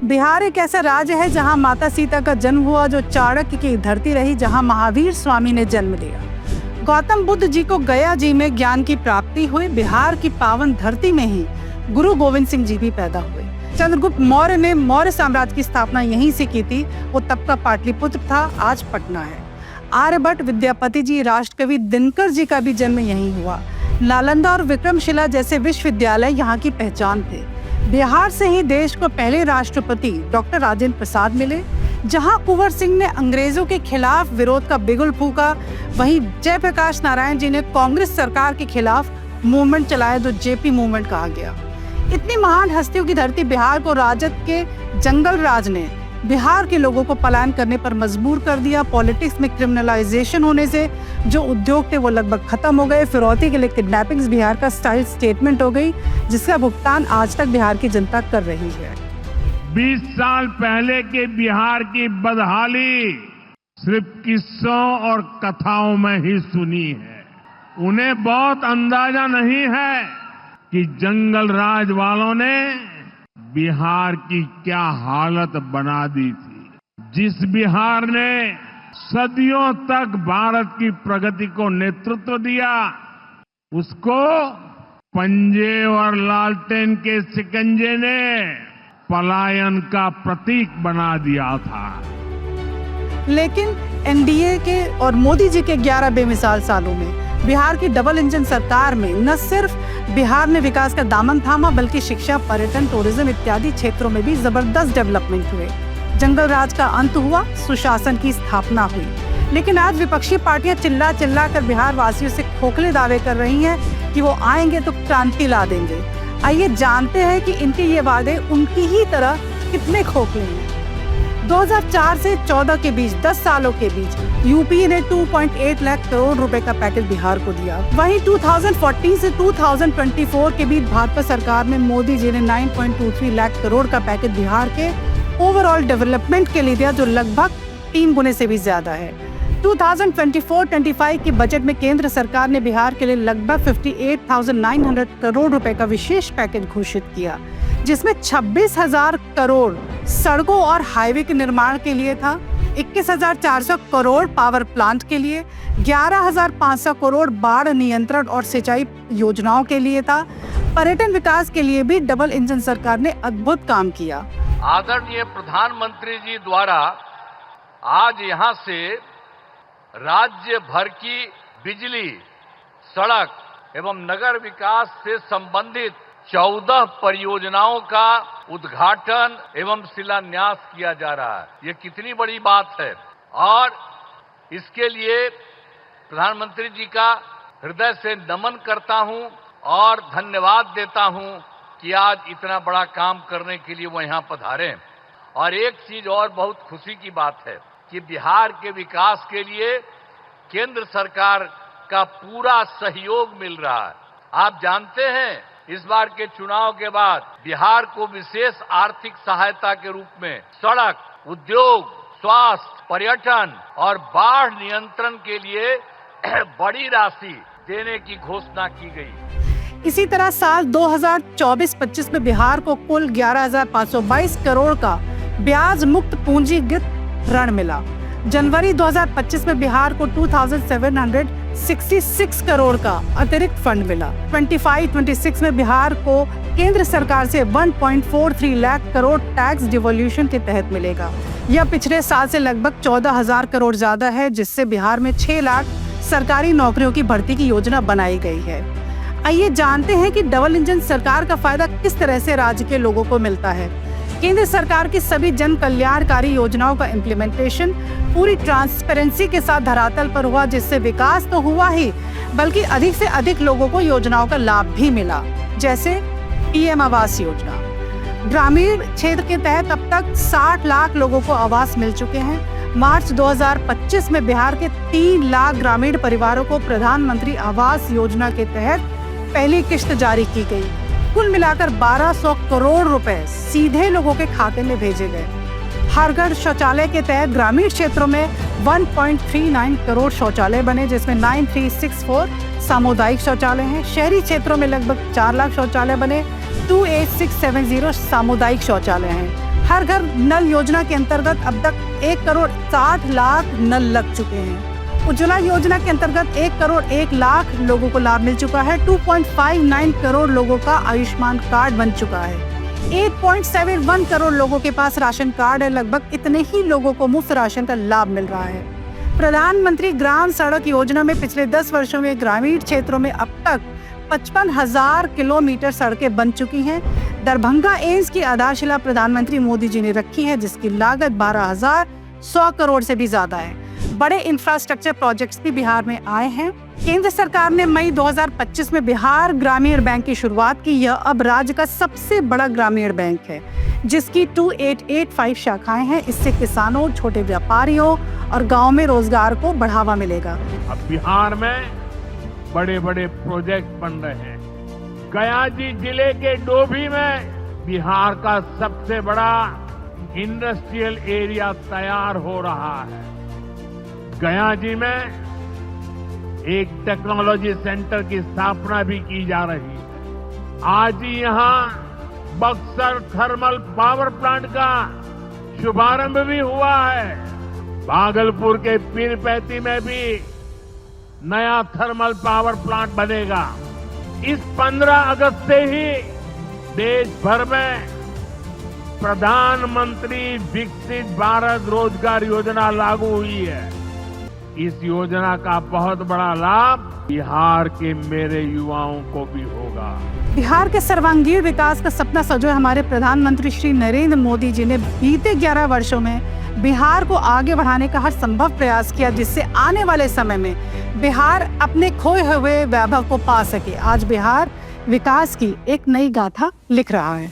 बिहार एक ऐसा राज्य है जहां माता सीता का जन्म हुआ, जो चाणक्य की धरती रही, जहां महावीर स्वामी ने जन्म लिया। गौतम बुद्ध जी को गया जी में ज्ञान की प्राप्ति हुई। बिहार की पावन धरती में ही गुरु गोविंद सिंह जी भी पैदा हुए। चंद्रगुप्त मौर्य ने मौर्य साम्राज्य की स्थापना यहीं से की थी। वो तब का पाटलिपुत्र था, आज पटना है। आर्यभट्ट, विद्यापति जी, राष्ट्रकवि दिनकर जी का भी जन्म यहीं हुआ। नालंदा और विक्रमशिला जैसे विश्वविद्यालय यहाँ की पहचान थे। बिहार से ही देश को पहले राष्ट्रपति डॉक्टर राजेंद्र प्रसाद मिले। जहां कुंवर सिंह ने अंग्रेजों के खिलाफ विरोध का बिगुल फूंका, वहीं जयप्रकाश नारायण जी ने कांग्रेस सरकार के खिलाफ मूवमेंट चलाया, जो जेपी मूवमेंट कहा गया। इतनी महान हस्तियों की धरती बिहार को राजद के जंगल राज ने बिहार के लोगों को पलायन करने पर मजबूर कर दिया। पॉलिटिक्स में क्रिमिनलाइजेशन होने से जो उद्योग थे वो लगभग खत्म हो गए। फिरौती के लिए किडनैपिंग्स बिहार का स्टाइल स्टेटमेंट हो गई, जिसका भुगतान आज तक बिहार की जनता कर रही है। 20 साल पहले के बिहार की बदहाली सिर्फ किस्सों और कथाओं में ही सुनी है। उन्हें बहुत अंदाजा नहीं है कि जंगल राज वालों ने बिहार की क्या हालत बना दी थी। जिस बिहार ने सदियों तक भारत की प्रगति को नेतृत्व दिया, उसको पंजे और लालटेन के शिकंजे ने पलायन का प्रतीक बना दिया था। लेकिन एनडीए के और मोदी जी के 11 बेमिसाल सालों में बिहार की डबल इंजन सरकार में न सिर्फ बिहार ने विकास का दामन थामा, बल्कि शिक्षा, पर्यटन, टूरिज्म इत्यादि क्षेत्रों में भी जबरदस्त डेवलपमेंट हुए। जंगल राज का अंत हुआ, सुशासन की स्थापना हुई। लेकिन आज विपक्षी पार्टियां चिल्ला चिल्ला कर बिहार वासियों से खोखले दावे कर रही हैं कि वो आएंगे तो क्रांति ला देंगे। आइए जानते हैं कि इनके ये वादे उनकी ही तरह कितने खोखले हैं। 2004 से 14 के बीच 10 सालों के बीच यूपीए ने 2.8 लाख करोड़ रुपए का पैकेज बिहार को दिया। वहीं 2014 से 2024 के बीच भाजपा सरकार में मोदी जी ने 9.23 लाख करोड़ का पैकेज बिहार के ओवरऑल डेवलपमेंट के लिए दिया, जो लगभग 3 गुने से भी ज्यादा है। 2024-25 के बजट में केंद्र सरकार ने बिहार के लिए लगभग 58,900 करोड़ रुपए का विशेष पैकेज घोषित किया, जिसमें 26,000 करोड़ सड़कों और हाईवे के निर्माण के लिए था, 21,400 करोड़ पावर प्लांट के लिए, 11,500 करोड़ बाढ़ नियंत्रण और सिंचाई योजनाओं के लिए था। पर्यटन विकास के लिए भी डबल इंजन सरकार ने अद्भुत काम किया। आदरणीय प्रधानमंत्री जी द्वारा आज यहाँ से राज्य भर की बिजली, सड़क एवं नगर विकास से संबंधित 14 परियोजनाओं का उद्घाटन एवं शिलान्यास किया जा रहा है। ये कितनी बड़ी बात है और इसके लिए प्रधानमंत्री जी का हृदय से नमन करता हूं और धन्यवाद देता हूं कि आज इतना बड़ा काम करने के लिए वो यहाँ पधारे। और एक चीज और बहुत खुशी की बात है कि बिहार के विकास के लिए केंद्र सरकार का पूरा सहयोग मिल रहा है। आप जानते हैं, इस बार के चुनाव के बाद बिहार को विशेष आर्थिक सहायता के रूप में सड़क, उद्योग, स्वास्थ्य, पर्यटन और बाढ़ नियंत्रण के लिए बड़ी राशि देने की घोषणा की गई। इसी तरह साल 2024-25 में बिहार को कुल 11,522 करोड़ का ब्याज मुक्त पूंजीगत ऋण मिला। जनवरी 2025 में बिहार को 2,766 करोड़ का अतिरिक्त फंड मिला। 25-26 में बिहार को केंद्र सरकार से 1.43 लाख करोड़ टैक्स डिवोल्यूशन के तहत मिलेगा। यह पिछले साल से लगभग 14,000 करोड़ ज्यादा है, जिससे बिहार में 6 लाख सरकारी नौकरियों की भर्ती की योजना बनाई गई है। आइए जानते हैं कि डबल इंजन सरकार का फायदा किस तरह से राज्य के लोगों को मिलता है। केंद्र सरकार की सभी जन कल्याणकारी योजनाओं का इम्प्लीमेंटेशन पूरी ट्रांसपेरेंसी के साथ धरातल पर हुआ, जिससे विकास तो हुआ ही, बल्कि अधिक से अधिक लोगों को योजनाओं का लाभ भी मिला। जैसे पीएम आवास योजना, ग्रामीण क्षेत्र के तहत अब तक 60 लाख लोगों को आवास मिल चुके हैं। मार्च 2025 में बिहार के 3 लाख ग्रामीण परिवारों को प्रधानमंत्री आवास योजना के तहत पहली किश्त जारी की गई। कुल मिलाकर 1,200 करोड़ रुपए सीधे लोगों के खाते में भेजे गए। हर घर शौचालय के तहत ग्रामीण क्षेत्रों में 1.39 करोड़ शौचालय बने, जिसमें 9364 सामुदायिक शौचालय हैं। शहरी क्षेत्रों में लगभग 4 लाख शौचालय बने, 28670 सामुदायिक शौचालय हैं। हर घर नल योजना के अंतर्गत अब तक 1 करोड़ 60 लाख नल लग चुके हैं। उज्ज्वला योजना के अंतर्गत 1 करोड़ 1 लाख लोगों को लाभ मिल चुका है। 2.59 करोड़ लोगों का आयुष्मान कार्ड बन चुका है। 8.71 करोड़ लोगों के पास राशन कार्ड है। लगभग इतने ही लोगों को मुफ्त राशन का लाभ मिल रहा है। प्रधानमंत्री ग्राम सड़क योजना में पिछले 10 वर्षों में ग्रामीण क्षेत्रों में अब तक 55,000 किलोमीटर सड़कें बन चुकी हैं। दरभंगा एम्स की आधारशिला प्रधानमंत्री मोदी जी ने रखी है, जिसकी लागत 12,100 करोड़ से भी ज्यादा है। बड़े इंफ्रास्ट्रक्चर प्रोजेक्ट्स भी बिहार में आए हैं। केंद्र सरकार ने मई 2025 में बिहार ग्रामीण बैंक की शुरुआत की। यह अब राज्य का सबसे बड़ा ग्रामीण बैंक है, जिसकी 2885 शाखाएं हैं। इससे किसानों, छोटे व्यापारियों और गांव में रोजगार को बढ़ावा मिलेगा। अब बिहार में बड़े बड़े प्रोजेक्ट बन रहे हैं। गया जी जिले के डोभी में बिहार का सबसे बड़ा इंडस्ट्रियल एरिया तैयार हो रहा है। गया जी में एक टेक्नोलॉजी सेंटर की स्थापना भी की जा रही है। आज ही यहाँ बक्सर थर्मल पावर प्लांट का शुभारंभ भी हुआ है। भागलपुर के पीरपैंती में भी नया थर्मल पावर प्लांट बनेगा। इस 15 अगस्त से ही देश भर में प्रधानमंत्री विकसित भारत रोजगार योजना लागू हुई है। इस योजना का बहुत बड़ा लाभ बिहार के मेरे युवाओं को भी होगा। बिहार के सर्वांगीण विकास का सपना सजोए हमारे प्रधानमंत्री श्री नरेंद्र मोदी जी ने बीते 11 वर्षों में बिहार को आगे बढ़ाने का हर संभव प्रयास किया, जिससे आने वाले समय में बिहार अपने खोए हुए वैभव को पा सके। आज बिहार विकास की एक नई गाथा लिख रहा है।